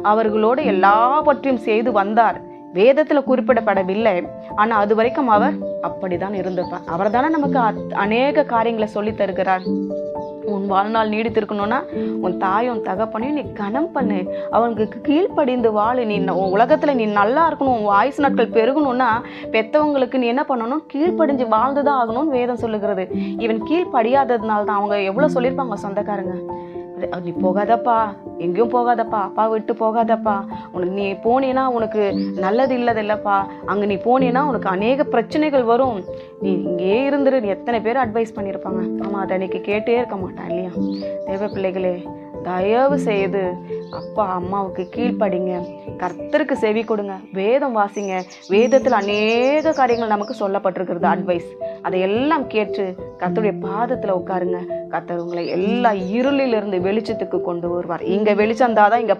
அவர்களோடு எல்லாவற்றையும் செய்து வந்தார். வேதத்துல குறிப்பிடப்படவில்லை, ஆனா அது வரைக்கும் அவர் அப்படிதான் இருந்திருப்பார். அவர் தானே நமக்கு அநேக காரியங்களை சொல்லி தருகிறார். உன் வாழ்நாள் நீடித்திருக்கணும்னா உன் தாயும் தகப்பனையும் நீ கனம் பண்ணு, அவனுக்கு கீழ்ப்படிந்து வாழு. நீ உலகத்துல நீ நல்லா இருக்கணும், உன் ஆயுசு நாட்கள் பெருகணும்னா பெத்தவங்களுக்கு நீ என்ன பண்ணணும், கீழ்ப்படிஞ்சு வாழ்ந்துதான் ஆகணும்னு வேதம் சொல்லுகிறது. இவன் கீழ்ப்படியாததுனால தான் அவங்க எவ்வளவு சொல்லியிருப்பாங்க சொந்தக்காரங்க, நீ போகாதப்பா, எங்கேயும் போகாதப்பா, அப்பா விட்டு போகாதப்பா, உனக்கு நீ போனீன்னா உனக்கு நல்லது இல்லப்பா, அங்கே நீ போனீன்னா உனக்கு அநேக பிரச்சனைகள் வரும், நீ இங்கே இருந்துரு. எத்தனை பேர் அட்வைஸ் பண்ணியிருப்பாங்க. ஆமாம், அதை அன்னைக்கு கேட்டே இருக்க மாட்டான் இல்லையா? தேவ பிள்ளைகளே, தயவு செய்து அப்பா அம்மாவுக்கு கீழ்ப்படிங்க, கர்த்தருக்கு செவி கொடுங்க, வேதம் வாசிங்க. வேதத்தில் அநேக காரியங்கள் நமக்கு சொல்லப்பட்டிருக்கிறது, அட்வைஸ். அதையெல்லாம் கேட்டு கர்த்தருடைய பாதத்தில் உட்காருங்க. கர்த்தர் உங்களை எல்லா இருளிலிருந்து வெளிச்சத்துக்கு கொண்டு வருவார். இங்கே வெளிச்சம் தான் இங்கே